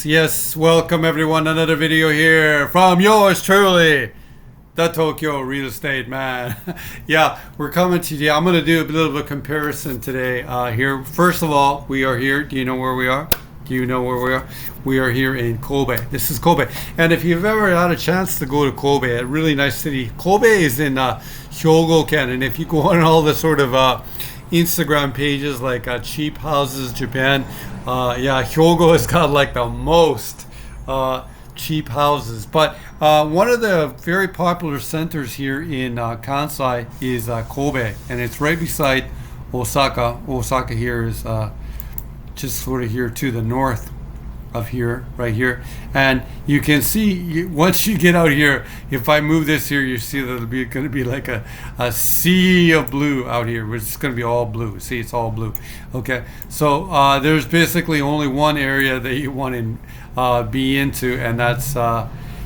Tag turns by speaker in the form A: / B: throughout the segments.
A: Yes, welcome everyone. Another video here from yours truly, the Tokyo Real Estate Man. Yeah, we're coming to you. I'm going to do a little bit of a comparison today here. First of all, we are here. Do you know where we are? Do you know where we are? We are here in Kobe. This is Kobe. And if you've ever had a chance to go to Kobe, a really nice city. Kobe is in Hyogo-ken. And if you go on all the sort of Instagram pages like Cheap Houses Japan, yeah, Hyogo has got like the most cheap houses. But one of the very popular centers here in Kansai is Kobe, and it's right beside Osaka. Osaka here is just sort of here to the north of here, right here. And you can see, once you get out here, if I move this here, you see that it'll be going to be like a sea of blue out here, which is going to be all blue. See, it's all blue. Okay, so there's basically only one area that you want to be into, and that's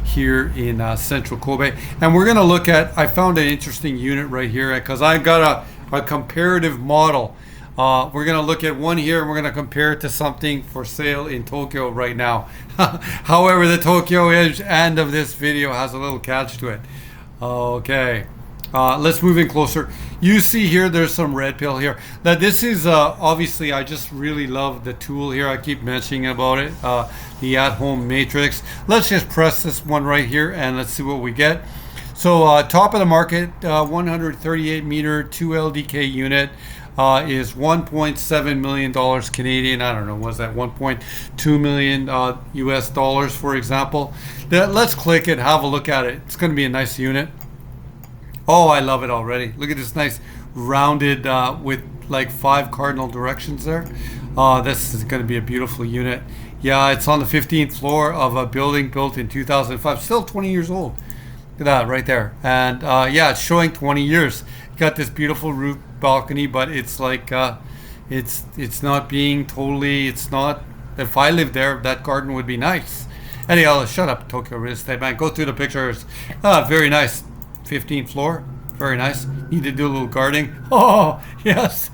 A: here in central Kobe. And we're going to look at, I found an interesting unit right here because I got a comparative model. We're going to look at one here and we're going to compare it to something for sale in Tokyo right now. However, the Tokyo end of this video has a little catch to it. Okay, let's move in closer. You see here, there's some red pill here. Now this is obviously, I just really love the tool here. I keep mentioning about it, the at-home matrix. Let's just press this one right here and let's see what we get. So top of the market, 138 meter 2 LDK unit. Is $1.7 million Canadian. I don't know, was that 1.2 million US dollars, for example? Let's click it, have a look at it. It's going to be a nice unit. Oh, I love it already. Look at this nice rounded with like 5 cardinal directions there. This is going to be a beautiful unit. Yeah, it's on the 15th floor of a building built in 2005. Still 20 years old. Look at that right there. And yeah, it's showing 20 years. Got this beautiful roof balcony, but it's like it's not being totally, it's not, if I lived there, that garden would be nice. Anyhow, shut up, Tokyo Real Estate Man. Go through the pictures. Very nice. 15th floor. Very nice. Need to do a little gardening. Oh, yes.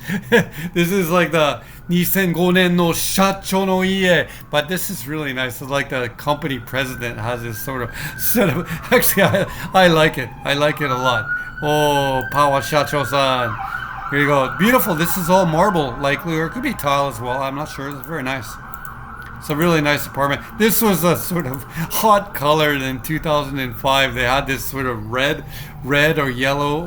A: This is like the 2005年の社長の家. But this is really nice. It's like the company president has this sort of set of, actually, I like it. I like it a lot. Oh, Pawa Shacho-san. Here you go. Beautiful. This is all marble, likely, or it could be tile as well. I'm not sure. It's very nice. It's a really nice apartment. This was a sort of hot color in 2005. They had this sort of red or yellow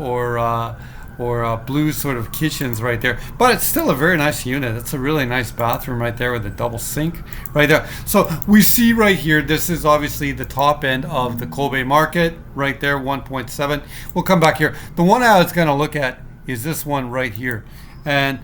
A: or blue sort of kitchens right there. But it's still a very nice unit. It's a really nice bathroom right there with a double sink right there. So we see right here, this is obviously the top end of the Kobe market right there, 1.7. We'll come back here. The one I was going to look at is this one right here. And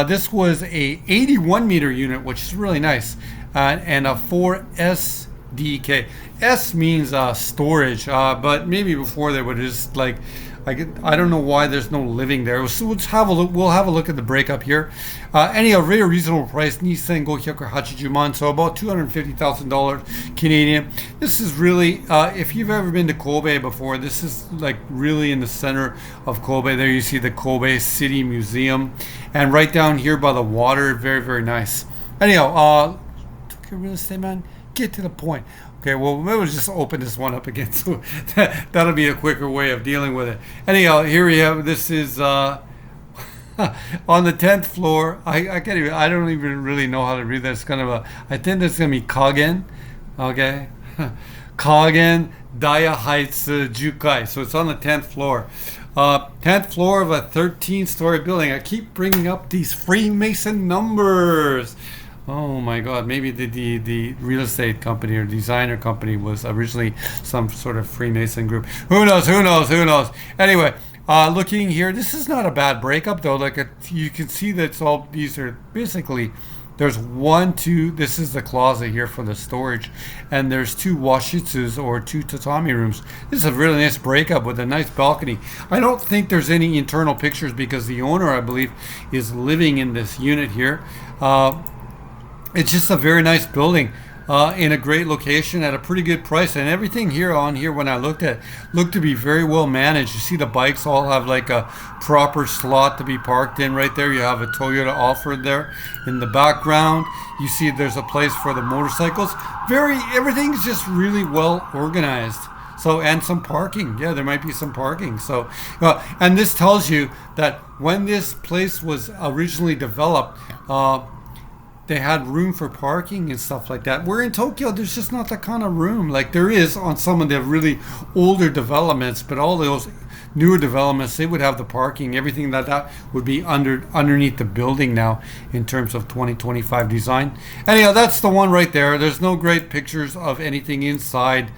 A: this was a 81 meter unit, which is really nice. And a 4SDK. S means storage, but maybe before they would just like, I don't know why there's no living there. So let's have a look. We'll have a look at the breakup here. Anyhow, very reasonable price, 2,580 man, so about $250,000 Canadian. This is really, if you've ever been to Kobe before, this is like really in the center of Kobe. There you see the Kobe City Museum, and right down here by the water, very, very nice. Anyhow, Tokyo Real Estate Man, get to the point. Okay, well, maybe we'll just open this one up again, so that'll be a quicker way of dealing with it. Anyhow, here we have, this is on the 10th floor. I can't even, I don't even really know how to read that. It's kind of a, I think that's going to be Kagen, okay? Kagen Daya Heights Jukai. So it's on the 10th floor. 10th floor of a 13-story building. I keep bringing up these Freemason numbers. Oh my God, maybe the real estate company or designer company was originally some sort of Freemason group. Who knows? Anyway, looking here, this is not a bad breakup though. Like you can see that it's all, these are basically, there's 1, 2, this is the closet here for the storage, and there's 2 washitsus or 2 tatami rooms. This is a really nice breakup with a nice balcony. I don't think there's any internal pictures because the owner, I believe, is living in this unit here. It's just a very nice building. in a great location at a pretty good price. And everything here on here, when I looked at, looked to be very well managed. You see the bikes all have like a proper slot to be parked in right there. You have a Toyota offered there in the background. You see there's a place for the motorcycles. Everything's just really well organized. So, and some parking. Yeah, there might be some parking. So, and this tells you that when this place was originally developed, they had room for parking and stuff like that. Where in Tokyo, there's just not that kind of room. Like there is on some of the really older developments, but all those newer developments, they would have the parking, everything that would be underneath the building now in terms of 2025 design. Anyhow, that's the one right there. There's no great pictures of anything inside.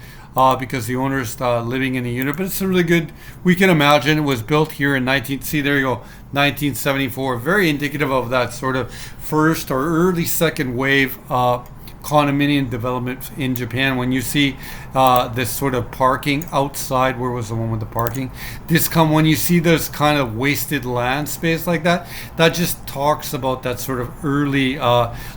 A: Because the owner's living in the unit, but it's a really good. We can imagine it was built here in 1974. Very indicative of that sort of first or early second wave condominium development in Japan. When you see this sort of parking outside, where was the one with the parking? When you see this kind of wasted land space like that, that just talks about that sort of early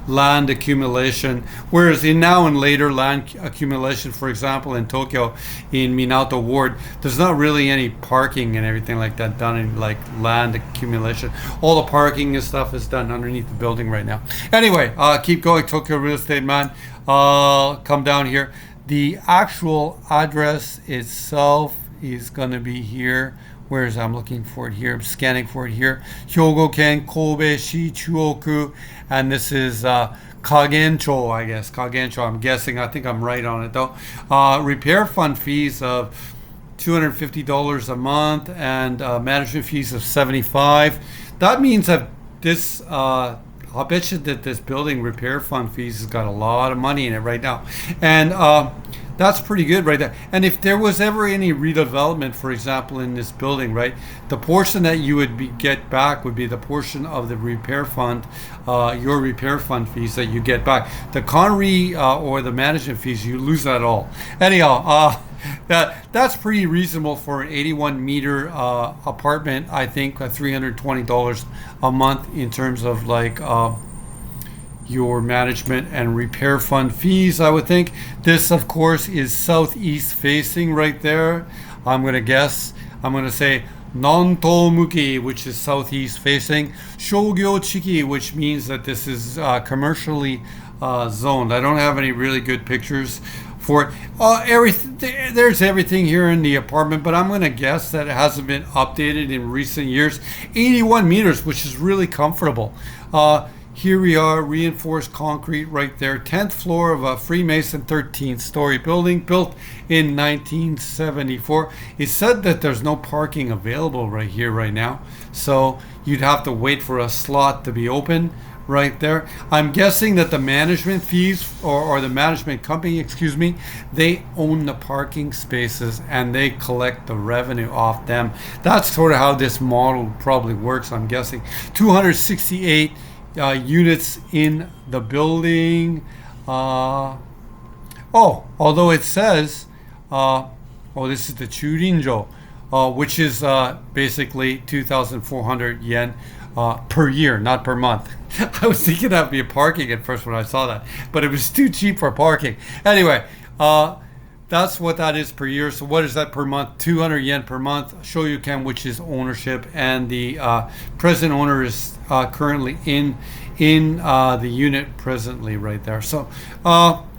A: land accumulation. Whereas in now and later land accumulation, for example, in Tokyo, in Minato Ward, there's not really any parking and everything like that done in like land accumulation. All the parking and stuff is done underneath the building right now. Anyway, keep going, Tokyo Real Estate Man. Come down here. The actual address itself is going to be here. I'm looking for it here. I'm scanning for it here. Hyogo-ken Kobe-shi Chuoku. And this is Kagencho, I guess. Kagencho, I'm guessing. I think I'm right on it, though. Repair fund fees of $250 a month and management fees of $75. That means that this... I'll bet you that this building repair fund fees has got a lot of money in it right now. And that's pretty good right there. And if there was ever any redevelopment, for example, in this building, right, the portion that you would get back would be the portion of the repair fund, your repair fund fees that you get back. The Conry or the management fees, you lose that all. Anyhow, that's pretty reasonable for an 81 meter apartment. I think $320 a month in terms of like your management and repair fund fees, I would think. This, of course, is southeast facing right there. I'm going to say Nanto Muki, which is southeast facing. Shogyo Chiki, which means that this is commercially zoned. I don't have any really good pictures for it. There's everything here in the apartment, but I'm going to guess that it hasn't been updated in recent years. 81 meters, which is really comfortable. Here we are, reinforced concrete right there. 10th floor of a Freemason 13th story building built in 1974. It said that there's no parking available right here right now, so you'd have to wait for a slot to be open right there. I'm guessing that the management fees or the management company, they own the parking spaces and they collect the revenue off them. That's sort of how this model probably works, I'm guessing. 268 units in the building. Although it says, this is the Churinjo, which is basically 2,400 yen per year, not per month. I was thinking that'd be a parking at first when I saw that, but it was too cheap for parking. Anyway, that's what that is per year. So what is that per month? 200 yen per month. Shoryuken, which is ownership, and the present owner is currently in the unit presently right there. So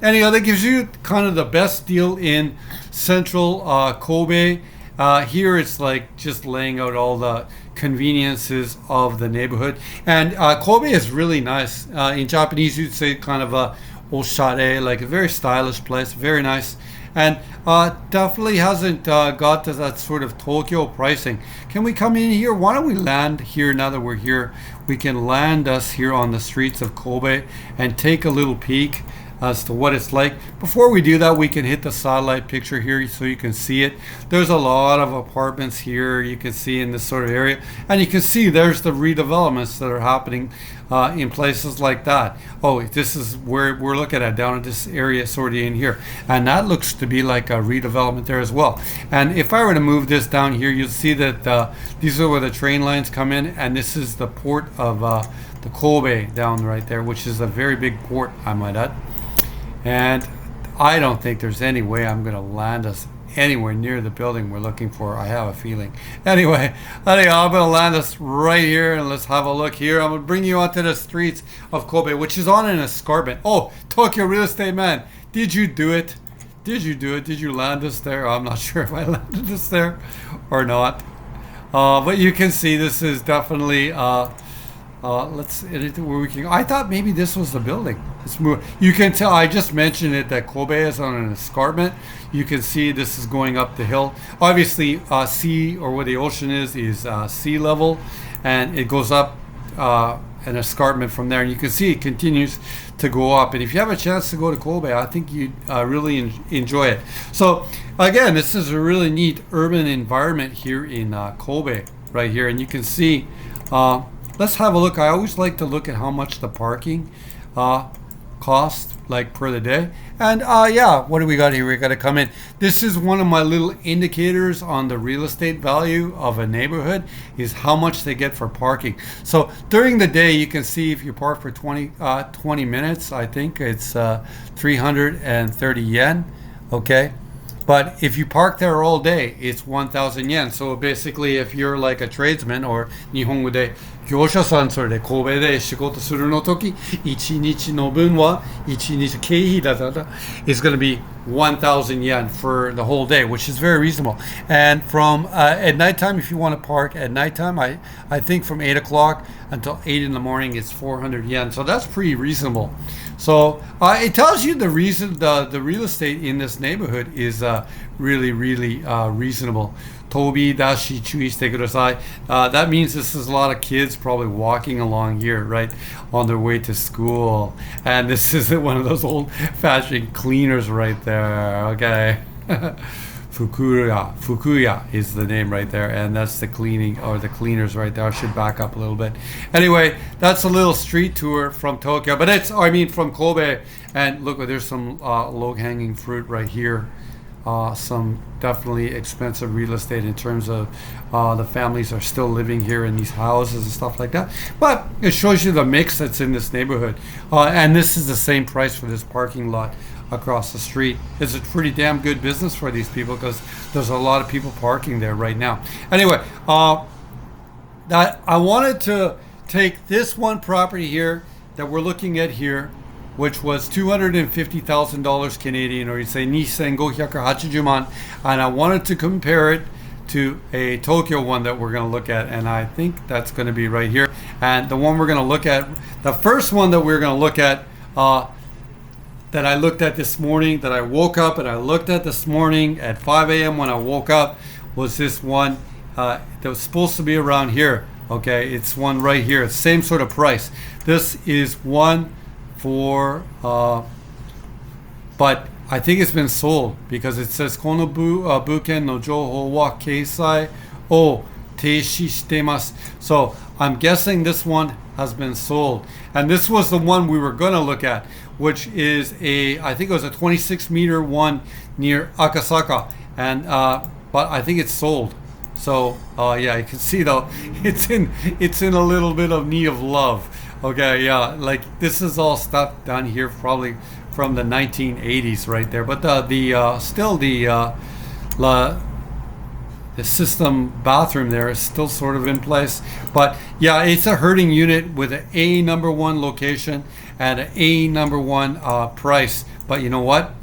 A: anyhow, that gives you kind of the best deal in central Kobe. Here it's like just laying out all the conveniences of the neighborhood. And Kobe is really nice. In Japanese, you'd say kind of a oshare, like a very stylish place, very nice. And definitely hasn't got to that sort of Tokyo pricing. Can we come in here? Why don't we land here now that we're here? We can land us here on the streets of Kobe and take a little peek as to what it's like. Before we do that, we can hit the satellite picture here so you can see it. There's a lot of apartments here you can see in this sort of area, and you can see there's the redevelopments that are happening in places like that. Oh, this is where we're looking at, down at this area sort of in here, and that looks to be like a redevelopment there as well. And if I were to move this down here, you'll see that these are where the train lines come in, and this is the port of the Kobe down right there, which is a very big port, I might add. And I don't think there's any way I'm going to land us anywhere near the building we're looking for. I have a feeling. Anyway, I'm going to land us right here, and let's have a look here. I'm going to bring you onto the streets of Kobe, which is on an escarpment. Oh, Tokyo real estate man, did you do it? Did you do it? Did you land us there? I'm not sure if I landed us there or not. But you can see this is definitely let's anything where we can. I thought maybe this was the building. Let's move. You can tell. I just mentioned it that Kobe is on an escarpment. You can see this is going up the hill. Obviously, sea or where the ocean is sea level, and it goes up an escarpment from there. And you can see it continues to go up. And if you have a chance to go to Kobe, I think you'd really enjoy it. So again, this is a really neat urban environment here in Kobe, right here, and you can see. Let's have a look. I always like to look at how much the parking costs, like per the day. And yeah, what do we got here? We got to come in. This is one of my little indicators on the real estate value of a neighborhood, is how much they get for parking. So during the day, you can see if you park for 20 minutes, I think it's 330 yen. Okay. But if you park there all day, it's 1,000 yen. So basically, if you're like a tradesman or 日本語で業者さんそれで神戸で仕事するの時、1日の分は1日経費だったら is going to be 1,000 yen for the whole day, which is very reasonable. And from at nighttime, if you want to park at nighttime, I think from 8 o'clock until 8 in the morning, it's 400 yen. So that's pretty reasonable. So it tells you the reason the real estate in this neighborhood is really reasonable. Tobi dashi chui shite kudasai. That means this is a lot of kids probably walking along here, right, on their way to school. And this is one of those old-fashioned cleaners right there. Okay. Fukuya is the name right there, and that's the cleaning or the cleaners right there. I should back up a little bit. Anyway, that's a little street tour from Tokyo, but from Kobe. And look, there's some low-hanging fruit right here. Some definitely expensive real estate in terms of the families are still living here in these houses and stuff like that. But it shows you the mix that's in this neighborhood. And this is the same price for this parking lot across the street. It's a pretty damn good business for these people because there's a lot of people parking there right now. Anyway, that I wanted to take this one property here that we're looking at here, which was $250,000 Canadian, or you say 2,580 man, and I wanted to compare it to a Tokyo one that we're going to look at, and I think that's going to be right here. And the one we're going to look at, the first one that we're going to look at, that I looked at this morning, that I woke up and I looked at this morning at 5 a.m. when I woke up, was this one that was supposed to be around here. Okay, it's one right here. It's same sort of price. This is one for, but I think it's been sold because it says Kono buken no jouhou wa keisai o teishi shitemasu. So I'm guessing this one has been sold. And this was the one we were going to look at, which is I think it was a 26-meter one near Akasaka. And but I think it's sold. So yeah, you can see though, it's in a little bit of need of love. Okay, yeah, like this is all stuff down here probably from the 1980s right there. But still the system bathroom there is still sort of in place. But yeah, it's a herding unit with an A #1 location and an A #1 price. But you know what?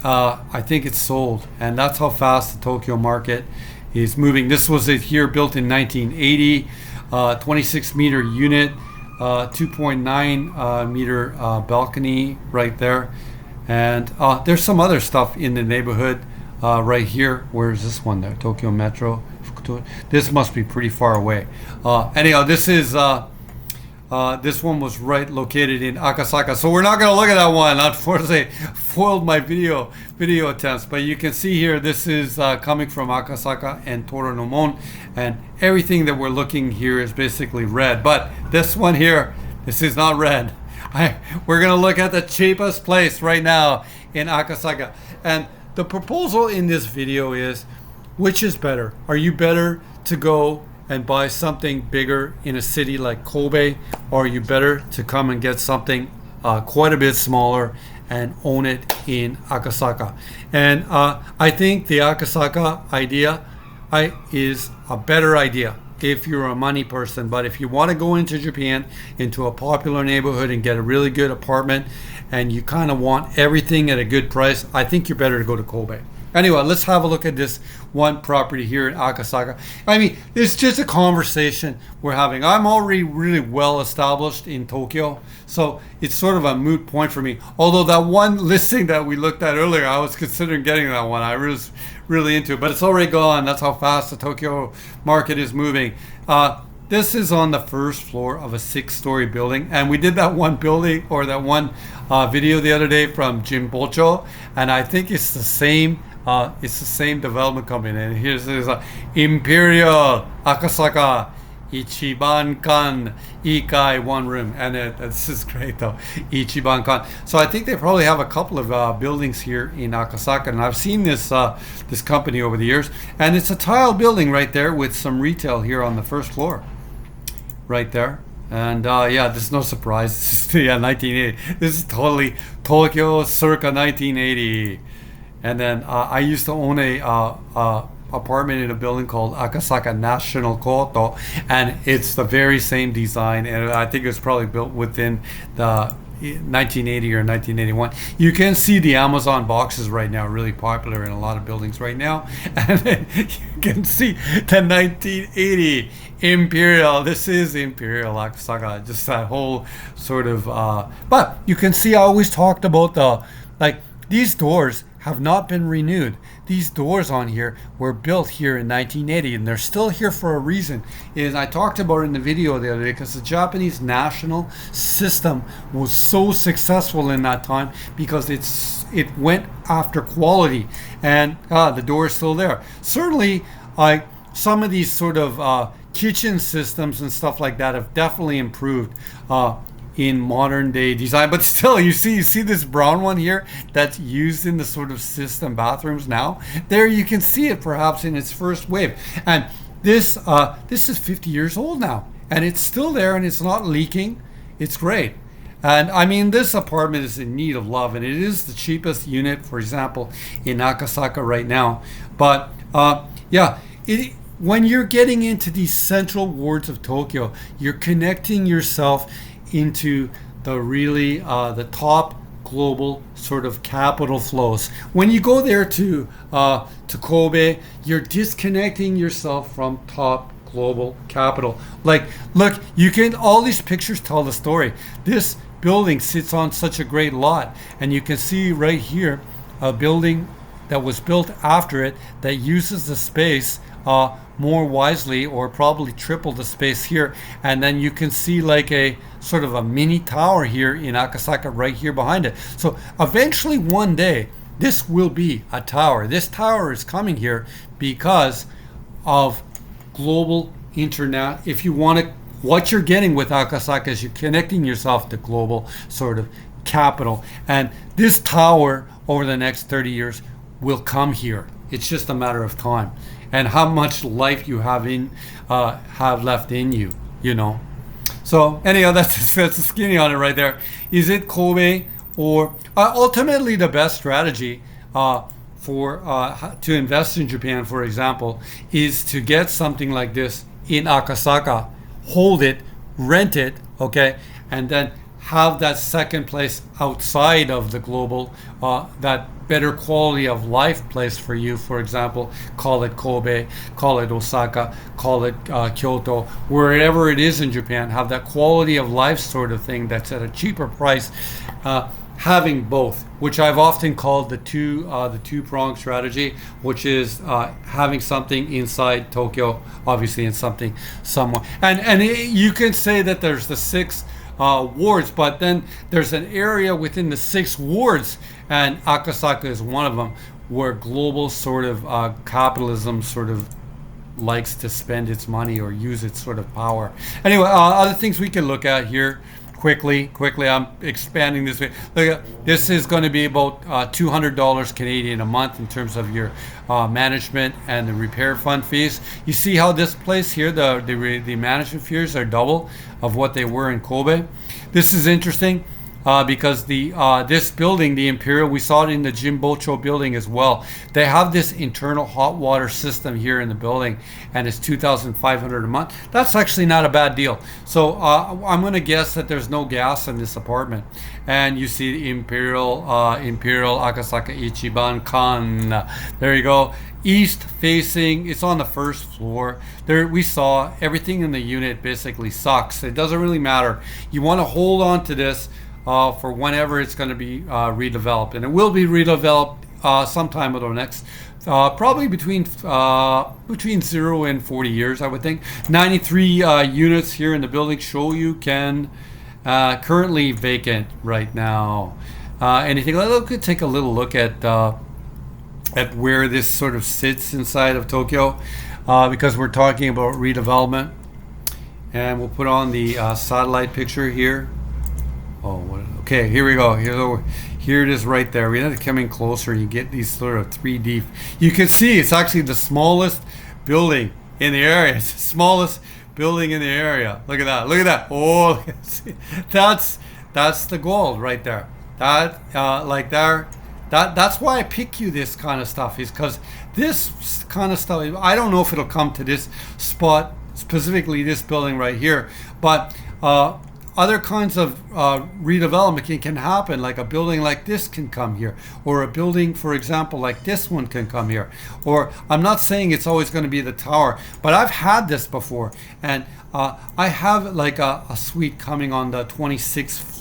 A: I think it's sold, and that's how fast the Tokyo market is moving. This was it here, built in 1980, 26-meter unit, 2.9 meter balcony right there. And there's some other stuff in the neighborhood right here. Where's this one there? Tokyo Metro. This must be pretty far away. Anyhow, this is this one was located in Akasaka. So we're not going to look at that one. Unfortunately, foiled my video attempts. But you can see here, this is coming from Akasaka and Toronomon, and everything that we're looking here is basically red. But this one here, this is not red. We're going to look at the cheapest place right now in Akasaka. And the proposal in this video is, which is better? Are you better to go and buy something bigger in a city like Kobe, or are you better to come and get something quite a bit smaller and own it in Akasaka. And I think the Akasaka idea is a better idea if you're a money person. But if you want to go into Japan, into a popular neighborhood and get a really good apartment, and you kind of want everything at a good price, I think you're better to go to Kobe. Anyway, let's have a look at this one property here in Akasaka. I mean, it's just a conversation we're having. I'm already really well established in Tokyo, so it's sort of a moot point for me. Although that one listing that we looked at earlier, I was considering getting that one. I was really into it, but it's already gone. That's how fast the Tokyo market is moving. This is on the first floor of a 6-story building, and we did that one building or that one video the other day from Jimbocho, and I think it's the same. It's the same development company. And here's Imperial Akasaka Ichiban-kan Ikai, one room. And this is great though, Ichiban-kan. So I think they probably have a couple of buildings here in Akasaka, and I've seen this this company over the years. And it's a tile building right there with some retail here on the first floor, right there. And yeah, there's no surprise. This is, yeah, 1980. This is totally Tokyo circa 1980. And then I used to own a apartment in a building called Akasaka National Koto, and it's the very same design, and I think it was probably built within the 1980 or 1981. You can see the Amazon boxes right now, really popular in a lot of buildings right now. And then you can see the 1980 Imperial. This is Imperial Akasaka, just that whole sort of, but you can see I always talked about these doors have not been renewed. These doors on here were built here in 1980, and they're still here for a reason. Is I talked about it in the video the other day, because the Japanese national system was so successful in that time because it went after quality, and the door is still there. Certainly, some of these sort of kitchen systems and stuff like that have definitely improved in modern day design, but still you see this brown one here that's used in the sort of system bathrooms now. There you can see it perhaps in its first wave, and this is 50 years old now, and it's still there, and it's not leaking. It's great. And I mean, this apartment is in need of love, and it is the cheapest unit, for example, in Akasaka right now. But yeah, when you're getting into these central wards of Tokyo, you're connecting yourself into the really the top global sort of capital flows. When you go there to Kobe, you're disconnecting yourself from top global capital. Like, look, you can, all these pictures tell the story. This building sits on such a great lot, and you can see right here a building that was built after it that uses the space more wisely, or probably triple the space here. And then you can see like a sort of a mini tower here in Akasaka right here behind it. So eventually one day this will be a tower. This tower is coming here because of global internet. If you want to, what you're getting with Akasaka is you're connecting yourself to global sort of capital. And this tower over the next 30 years will come here. It's just a matter of time, and how much life you have left in you, you know. So anyhow, that's the skinny on it right there. Is it Kobe, or ultimately the best strategy to invest in Japan, for example, is to get something like this in Akasaka, hold it, rent it, okay, and then have that second place outside of the global, that better quality of life place for you. For example, call it Kobe, call it Osaka, call it Kyoto, wherever it is in Japan, have that quality of life sort of thing that's at a cheaper price. Having both, which I've often called the two-pronged strategy, which is having something inside Tokyo, obviously, and something somewhere. And you can say that there's the 6 wards, but then there's an area within the 6 wards, and Akasaka is one of them, where global sort of capitalism sort of likes to spend its money or use its sort of power. Anyway, other things we can look at here quickly, I'm expanding this way. Look, this is going to be about $200 Canadian a month in terms of your management and the repair fund fees. You see how this place here, the management fees are double of what they were in Kobe. This is interesting. because the this building, the Imperial, we saw it in the Jimbocho building as well. They have this internal hot water system here in the building, and it's 2,500 a month. That's actually not a bad deal. So I'm going to guess that there's no gas in this apartment. And you see the Imperial Akasaka Ichiban Kan. There you go. East facing. It's on the first floor. There we saw everything in the unit basically sucks. It doesn't really matter. You want to hold on to this for whenever it's going to be redeveloped, and it will be redeveloped sometime over the next probably between 0 and 40 years, I would think. 93 units here in the building. Shoyu Ken, currently vacant right now. Anything? Let's take a little look at where this sort of sits inside of Tokyo, because we're talking about redevelopment. And we'll put on the satellite picture here. Okay, here we go. Here it is right there. We have to come in closer. You get these sort of 3D. You can see it's actually the smallest building in the area. It's the smallest building in the area. Look at that. Look at that. Oh, that's the gold right there. That's why I pick you this kind of stuff, is because this kind of stuff, I don't know if it'll come to this spot, specifically this building right here, but other kinds of redevelopment can happen. Like a building like this can come here, or a building, for example, like this one can come here. Or I'm not saying it's always going to be the tower, but I've had this before, and I have like a suite coming on the 26th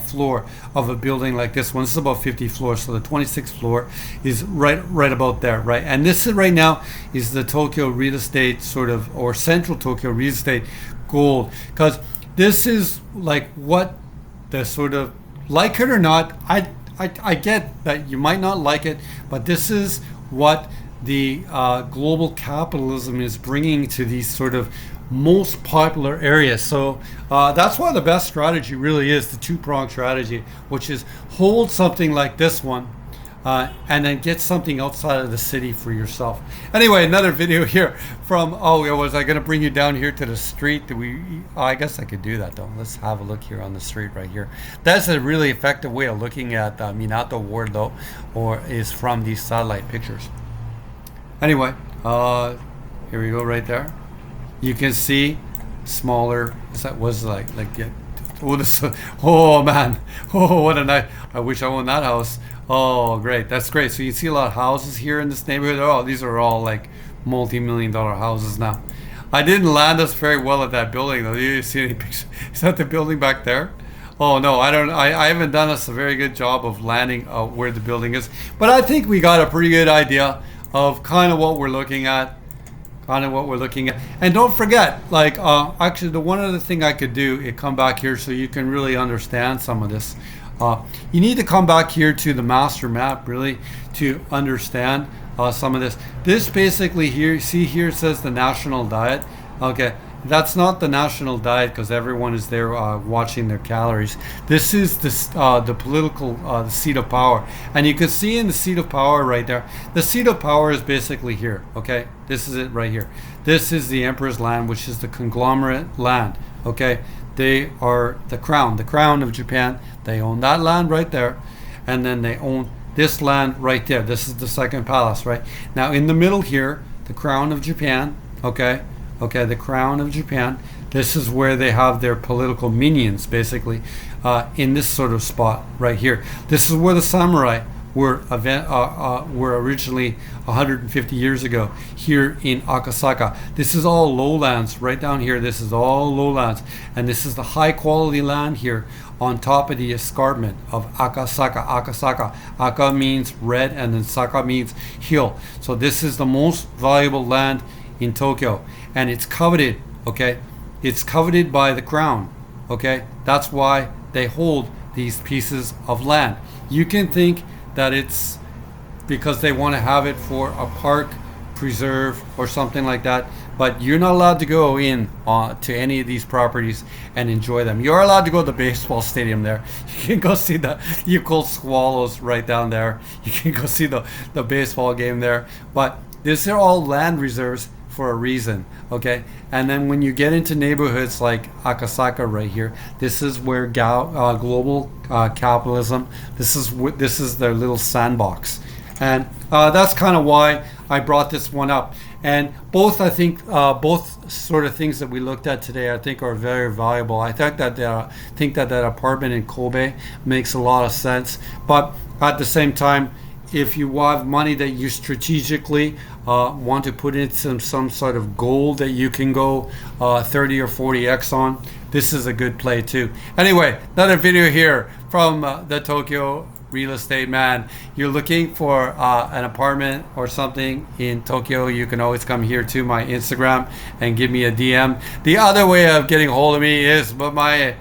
A: floor of a building like this one. This is about 50 floors, so the 26th floor is right about there, right? And this is right now is the Tokyo real estate sort of, or Central Tokyo real estate gold, because this is like what the sort of, like it or not, I get that you might not like it, but this is what the global capitalism is bringing to these sort of most popular areas. So that's why the best strategy really is the two-pronged strategy, which is hold something like this one, and then get something outside of the city for yourself. Anyway, another video here from, was I going to bring you down here to the street? I guess I could do that though. Let's have a look here on the street right here. That's a really effective way of looking at Minato Ward though, or is from these satellite pictures. Anyway, here we go right there. You can see smaller, oh man, what a night. I wish I owned that house. Oh, great. That's great. So you see a lot of houses here in this neighborhood. Oh, these are all like multi-million-dollar houses now. I didn't land us very well at that building though. Do you see any pictures? Is that the building back there? Oh no, I haven't done us a very good job of landing where the building is. But I think we got a pretty good idea of kind of what we're looking at. And don't forget, like, actually the one other thing I could do is come back here so you can really understand some of this. You need to come back here to the master map really to understand some of this. This basically here, see here it says the national diet. Okay, that's not the national diet because everyone is there watching their calories. This is the political the seat of power, and you can see in the seat of power right there. The seat of power is basically here. Okay, this is it right here. This is the emperor's land, which is the conglomerate land. Okay, they are the crown of Japan. They own that land right there, and then they own this land right there. This is the second palace right now. In the middle here, the crown of Japan. Okay, the crown of Japan. This is where they have their political minions, basically, in this sort of spot right here. This is where the samurai were originally 150 years ago here in Akasaka. This is all lowlands right down here. This is all lowlands, and this is the high quality land here on top of the escarpment of Akasaka. Akasaka, Aka means red, and then Saka means hill. So this is the most valuable land in Tokyo, and it's coveted. Okay, it's coveted by the crown. Okay, that's why they hold these pieces of land. You can think that it's because they want to have it for a park preserve or something like that, but you're not allowed to go in to any of these properties and enjoy them. You're allowed to go to the baseball stadium there. You can go see the Yakult Swallows right down there. You can go see the baseball game there, but these are all land reserves for a reason, okay? And then when you get into neighborhoods like Akasaka right here, this is where global capitalism, this is their little sandbox. And that's kind of why I brought this one up. And both, I think, both sort of things that we looked at today, I think, are very valuable. I think that that apartment in Kobe makes a lot of sense. But at the same time, if you have money that you strategically want to put into some sort of gold that you can go 30 or 40x on, this is a good play too. Anyway, another video here from the Tokyo Real Estate Man. You're looking for an apartment or something in Tokyo, you can always come here to my Instagram and give me a DM. The other way of getting a hold of me is my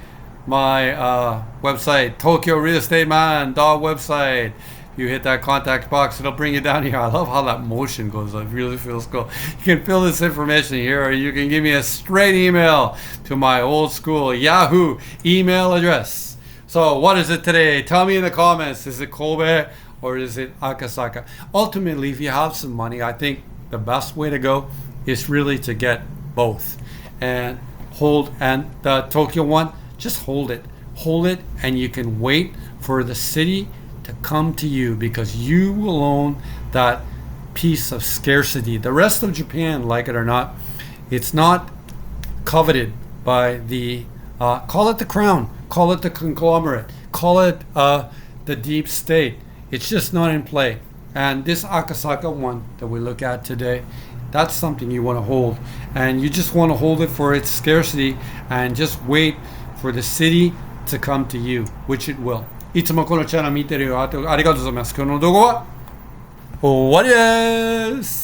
A: website, Tokyo Real Estate Man website. You hit that contact box, it'll bring you down here. I love how that motion goes. It really feels cool. You can fill this information here, or you can give me a straight email to my old school Yahoo email address. So what is it today? Tell me in the comments. Is it Kobe or is it Akasaka? Ultimately, if you have some money, I think the best way to go is really to get both. And the Tokyo one, just hold it. Hold it, and you can wait for the city to come to you, because you will own that piece of scarcity. The rest of Japan, like it or not, it's not coveted by the call it the crown, call it the conglomerate, call it the deep state. It's just not in play. And this Akasaka one that we look at today, that's something you want to hold, and you just want to hold it for its scarcity and just wait for the city to come to you, which it will. いつもこのチャンネル見てるよ。ありがとうございます。今日の動画は終わりです。